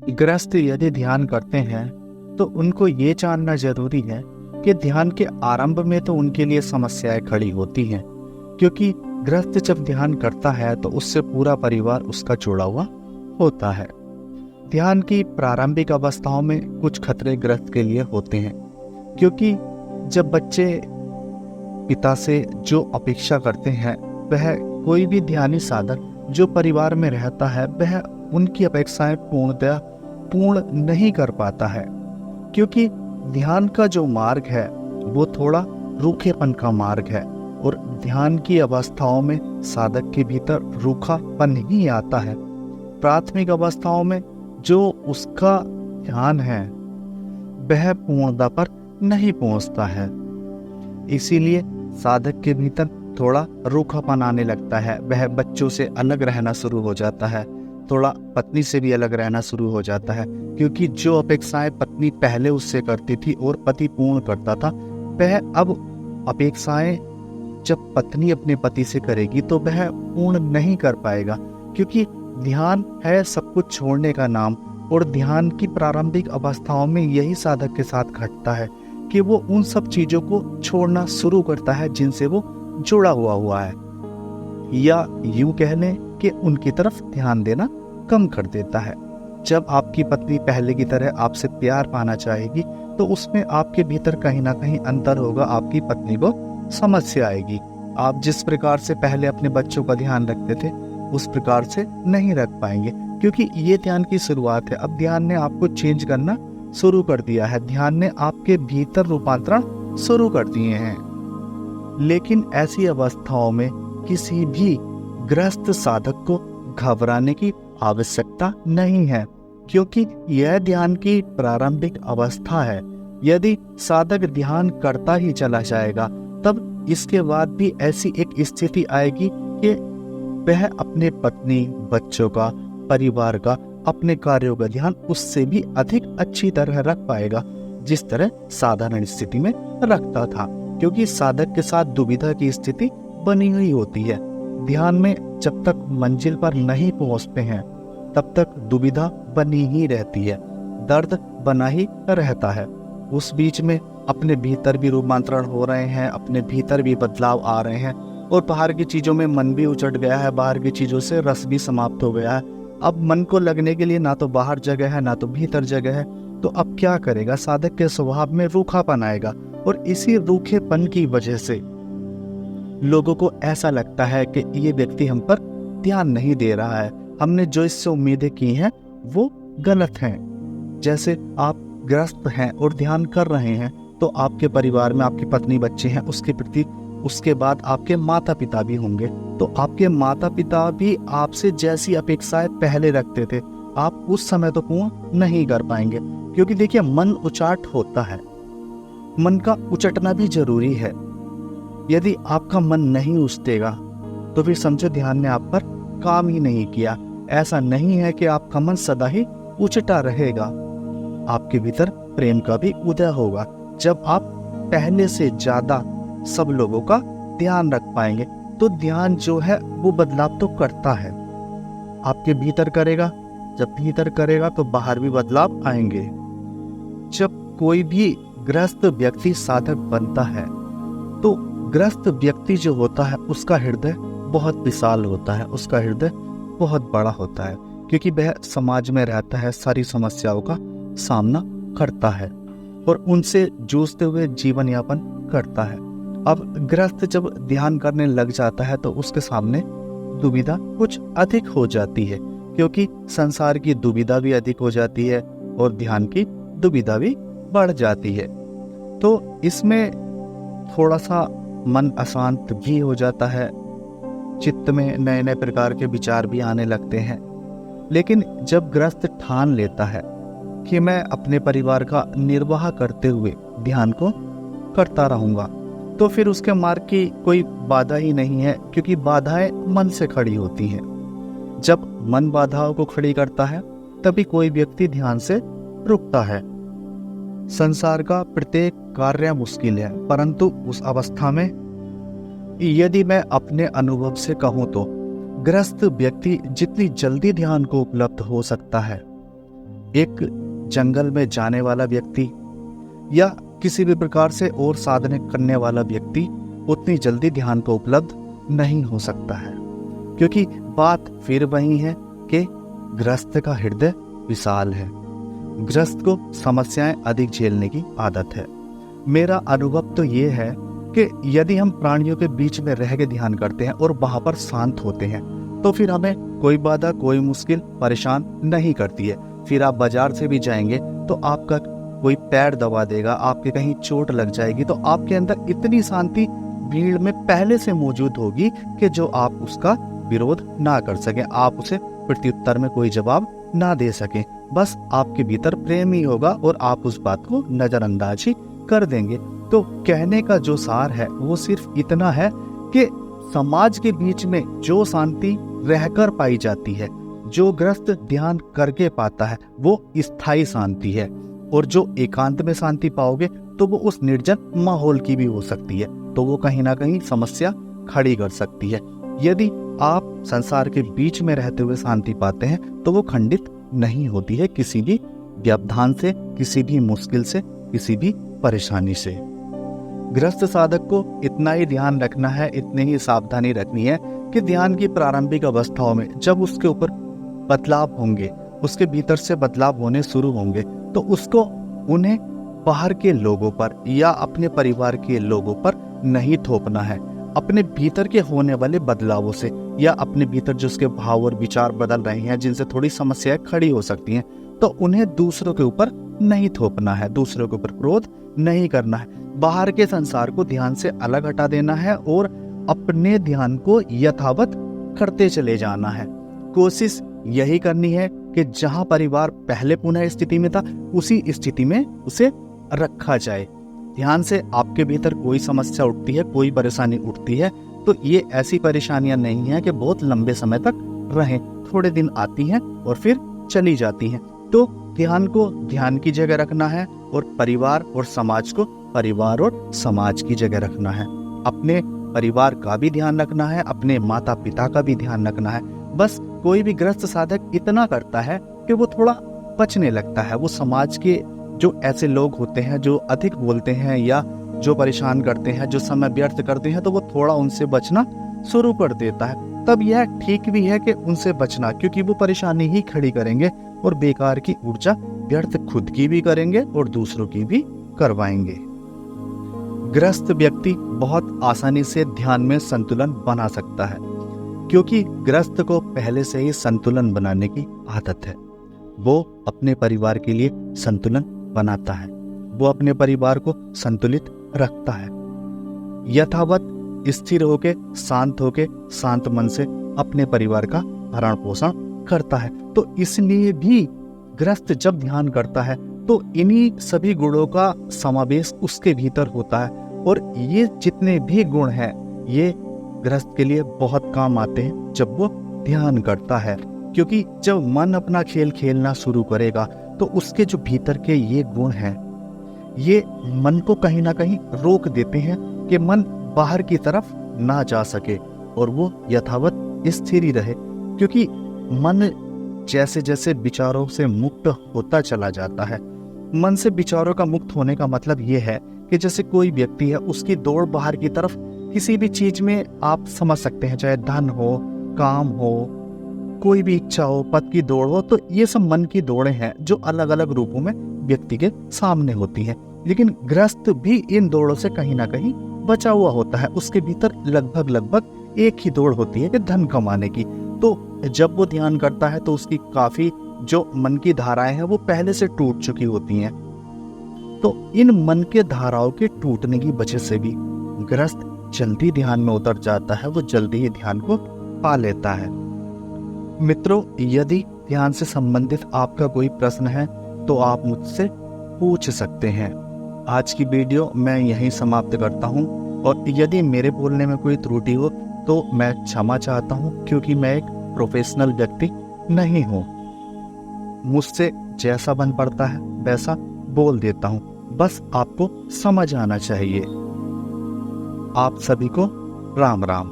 गृहस्थ यदि ध्यान करते हैं तो उनको ये जानना जरूरी है कि ध्यान के आरंभ में तो उनके लिए समस्याएं खड़ी होती हैं, क्योंकि गृहस्थ जब ध्यान करता है तो उससे पूरा परिवार उसका जुड़ा हुआ होता है। ध्यान की प्रारंभिक अवस्थाओं में कुछ खतरे गृहस्थ के लिए होते हैं, क्योंकि जब बच्चे पिता से जो अपेक्षा करते हैं, वह कोई भी ध्यानी साधक जो परिवार में रहता है वह उनकी अपेक्षाएं पूर्णतः पूर्ण नहीं कर पाता है, क्योंकि ध्यान का जो मार्ग है वो थोड़ा रूखेपन का मार्ग है और ध्यान की अवस्थाओं में साधक के भीतर रूखापन ही आता है। प्राथमिक अवस्थाओं में जो उसका ध्यान है वह पूर्णता पर नहीं पहुंचता है, इसीलिए साधक के भीतर थोड़ा रूखापन आने लगता है। वह बच्चों से अलग रहना शुरू हो जाता है, थोड़ा पत्नी से भी अलग रहना शुरू हो जाता है, क्योंकि जो अपेक्षाएं पत्नी पहले उससे करती थी और पति पूर्ण करता था, वह अब अपेक्षाएं जब पत्नी अपने पति से करेगी तो वह पूर्ण नहीं कर पाएगा, क्योंकि ध्यान है सब कुछ छोड़ने का नाम। और ध्यान की प्रारंभिक अवस्थाओं में यही साधक के साथ घटता है कि वो उन सब चीजों को छोड़ना शुरू करता है जिनसे वो जुड़ा हुआ है, या यूं कह लें कि उनकी तरफ ध्यान देना कम कर देता है। जब आपकी पत्नी पहले की तरह आपसे प्यार पाना चाहेगी तो उसमें आपके भीतर कहीं ना कहीं अंतर होगा, आपकी पत्नी को समस्या आएगी। आप जिस प्रकार से पहले अपने बच्चों का ध्यान रखते थे उस प्रकार से नहीं रख पाएंगे, क्योंकि ये ध्यान की शुरुआत है। अब ध्यान ने आपको चेंज करना शुरू कर दिया है, ध्यान ने आपके भीतर रूपांतरण शुरू कर दिए हैं। लेकिन ऐसी अवस्थाओं में किसी भी गृहस्थ साधक को घबराने की आवश्यकता नहीं है, क्योंकि यह ध्यान की प्रारंभिक अवस्था है। यदि साधक ध्यान करता ही चला जाएगा तब इसके बाद भी ऐसी एक स्थिति आएगी कि वह अपने पत्नी, बच्चों का, परिवार का, अपने कार्यों का ध्यान उससे भी अधिक अच्छी तरह रख पाएगा जिस तरह साधारण स्थिति में रखता था, क्योंकि साधक के साथ दुविधा की स्थिति बनी हुई होती है। ध्यान में जब तक मंजिल पर नहीं पहुंचते हैं तब तक दुविधा बनी ही रहती है, दर्द बना ही रहता है। उस बीच में अपने भीतर भी रूपांतरण हो रहे हैं, अपने भीतर भी बदलाव आ रहे हैं और बाहर की चीजों में मन भी उचट गया है, बाहर की चीजों से रस भी समाप्त हो गया है। अब मन को लगने के लिए ना तो बाहर जगह है ना तो भीतर जगह है, तो अब क्या करेगा? साधक के स्वभाव में रूखापन आएगा और इसी रूखेपन की वजह से लोगों को ऐसा लगता है कि ये व्यक्ति हम पर ध्यान नहीं दे रहा है, हमने जो इससे उम्मीदें की हैं वो गलत हैं। जैसे आप ग्रस्त हैं और ध्यान कर रहे हैं तो आपके परिवार में आपकी पत्नी, बच्चे हैं, उसके प्रति उसके बाद आपके माता पिता भी होंगे, तो आपके माता पिता भी आपसे जैसी अपेक्षाएं पहले रखते थे आप उस समय तो पूर्ण नहीं कर पाएंगे, क्योंकि देखिए मन उचाट होता है, मन का उचटना भी जरूरी है। यदि आपका मन नहीं उचटेगा तो फिर समझो ध्यान ने आप पर काम ही नहीं किया। ऐसा नहीं है कि आपका मन सदा ही उचटा रहेगा, आपके भीतर प्रेम का भी उदय होगा जब आप पहले से ज्यादा सब लोगों का ध्यान रख पाएंगे। तो ध्यान जो है वो बदलाव तो करता है, आपके भीतर करेगा, जब भीतर करेगा तो बाहर भी बदलाव आएंगे। जब कोई भी ग्रस्त व्यक्ति साधक बनता है तो ग्रस्त व्यक्ति जो होता है उसका हृदय बहुत विशाल होता है, उसका हृदय बहुत बड़ा होता है, क्योंकि वह समाज में रहता है, सारी समस्याओं का सामना करता है और उनसे जूझते हुए जीवन यापन करता है। अब गृहस्थ जब ध्यान करने लग जाता है तो उसके सामने दुविधा कुछ अधिक हो जाती है, क्योंकि संसार की दुविधा भी अधिक हो जाती है और ध्यान की दुविधा भी बढ़ जाती है। तो इसमें थोड़ा सा मन अशांत भी हो जाता है, चित्त में नए नए प्रकार के विचार भी आने लगते हैं। लेकिन जब गृहस्थ ठान लेता है कि मैं अपने परिवार का निर्वाह करते हुए ध्यान को करता रहूंगा, तो फिर उसके मार्ग की कोई बाधा ही नहीं है, क्योंकि बाधाएं मन से खड़ी होती हैं। जब मन बाधाओं को खड़ी करता है तभी कोई व्यक्ति ध्यान से रुकता है। संसार का प्रत्येक कार्य मुश्किल है, परंतु उस अवस्था में यदि मैं अपने अनुभव से कहूं तो गृहस्थ व्यक्ति जितनी जल्दी ध्यान को उपलब्ध हो सकता है एक जंगल में जाने वाला व्यक्ति या किसी भी प्रकार से और साधना करने वाला व्यक्ति उतनी जल्दी ध्यान को उपलब्ध नहीं हो सकता है, क्योंकि बात फिर वही है कि गृहस्थ का हृदय विशाल है। गृहस्थ को समस्याएं अधिक झेलने की आदत है। मेरा अनुभव तो ये है कि यदि हम प्राणियों के बीच में रह के ध्यान करते हैं और वहां पर शांत होते हैं तो फिर हमें कोई बाधा, कोई मुश्किल परेशान नहीं करती है। फिर आप बाजार से भी जाएंगे तो आपका कोई पैर दबा देगा, आपके कहीं चोट लग जाएगी, तो आपके अंदर इतनी शांति भीड़ में पहले से मौजूद होगी कि जो आप उसका विरोध ना कर सकें, आप उसे प्रत्युत्तर में कोई जवाब ना दे सकें। बस आपके भीतर प्रेम ही होगा और आप उस बात को नजरअंदाज ही कर देंगे। तो कहने का जो सार है वो सिर्फ इतना है कि समाज के बीच में जो शांति रहकर पाई जाती है, जो गृहस्थ ध्यान करके पाता है, वो स्थायी शांति है। और जो एकांत में शांति पाओगे तो वो उस निर्जन माहौल की भी हो सकती है, तो वो कहीं ना कहीं समस्या खड़ी कर सकती है। यदि आप संसार के बीच में रहते हुए शांति पाते हैं तो वो खंडित नहीं होती है किसी भी व्यवधान से, किसी भी मुश्किल से, किसी भी परेशानी से। गृहस्थ साधक को इतना ही ध्यान रखना है, इतनी ही सावधानी रखनी है कि ध्यान की प्रारंभिक अवस्थाओं में जब उसके ऊपर बदलाव होंगे, उसके भीतर से बदलाव होने शुरू होंगे, तो उसको उन्हें बाहर के लोगों पर या अपने परिवार के लोगों पर नहीं थोपना है। अपने भीतर के होने वाले बदलावों से या अपने भीतर जो उसके भाव और विचार बदल रहे हैं, जिनसे थोड़ी समस्याएं खड़ी हो सकती हैं, तो उन्हें दूसरों के ऊपर नहीं थोपना है, दूसरों के ऊपर क्रोध नहीं करना है। बाहर के संसार को ध्यान से अलग हटा देना है और अपने ध्यान को यथावत करते चले जाना है। कोशिश यही करनी है कि जहां परिवार पहले पुनः स्थिति में था, उसी स्थिति में उसे रखा जाए। ध्यान से आपके भीतर कोई समस्या उठती है, कोई परेशानी उठती है, तो ये ऐसी परेशानियां नहीं है कि बहुत लंबे समय तक रहें, थोड़े दिन आती हैं और फिर चली जाती हैं। तो ध्यान को ध्यान की जगह रखना है और परिवार और समाज को परिवार और समाज की जगह रखना है। अपने परिवार का भी ध्यान रखना है, अपने माता पिता का भी ध्यान रखना है। बस कोई भी गृहस्थ साधक इतना करता है कि वो थोड़ा बचने लगता है। वो समाज के जो ऐसे लोग होते हैं जो अधिक बोलते हैं या जो परेशान करते हैं, जो समय व्यर्थ करते हैं, तो वो थोड़ा उनसे बचना शुरू कर देता है। तब यह ठीक भी है कि उनसे बचना, क्योंकि वो परेशानी ही खड़ी करेंगे और बेकार की ऊर्जा व्यर्थ खुद की भी करेंगे और दूसरों की भी करवाएंगे। गृहस्थ व्यक्ति बहुत आसानी से ध्यान में संतुलन बना सकता है, क्योंकि गृहस्थ को पहले से ही संतुलन बनाने की आदत है। वो अपने परिवार के लिए संतुलन बनाता है, वो अपने परिवार को संतुलित रखता है। यथावत स्थिर होके, शांत होके, शांत मन से अपने परिवार का भरण पोषण करता है। तो इसलिए भी गृहस्थ जब ध्यान करता है तो इन्हीं सभी गुणों का समावेश उसके भीतर होता है, और ये जितने भी गुण हैं ये गृहस्थ के लिए बहुत काम आते हैं जब वो ध्यान करता है। क्योंकि जब मन अपना खेल खेलना शुरू करेगा तो उसके जो भीतर के ये गुण हैं, ये मन को कहीं ना कहीं रोक देते हैं कि मन बाहर की तरफ ना जा सके और वो यथावत स्थिर ही रहे। क्योंकि मन जैसे जैसे विचारों से मुक्त होता चला जाता है, मन से विचारों का मुक्त होने का मतलब ये है कि जैसे कोई व्यक्ति है, उसकी दौड़ बाहर की तरफ किसी भी चीज में आप समझ सकते हैं, चाहे धन हो, काम हो, कोई भी इच्छा हो, पद की दौड़ हो, तो ये सब मन की दौड़ें हैं जो अलग अलग रूपों में व्यक्ति के सामने होती हैं। लेकिन गृहस्थ भी इन दौड़ों से कहीं ना कहीं बचा हुआ होता है। उसके भीतर लगभग एक ही दौड़ होती है कि धन कमाने की। तो जब वो ध्यान करता है तो उसकी काफी जो मन की धाराएं हैं वो पहले से टूट चुकी होती हैं। तो इन मन के धाराओं के टूटने की वजह से भी गृहस्थ जल्दी ध्यान में उतर जाता है, वो जल्दी ही ध्यान को पा लेता है। मित्रों, यदि ध्यान से संबंधित आपका कोई प्रश्न है तो आप मुझसे पूछ सकते हैं। आज की वीडियो मैं यहीं समाप्त करता हूं, और यदि मेरे बोलने में कोई त्रुटि हो तो मैं क्षमा चाहता हूं, क्योंकि मैं एक प्रोफेशनल व्यक्ति नहीं हूं। मुझसे जैसा बन पड़ता है वैसा बोल देता हूं, बस आपको समझ आना चाहिए। आप सभी को राम राम।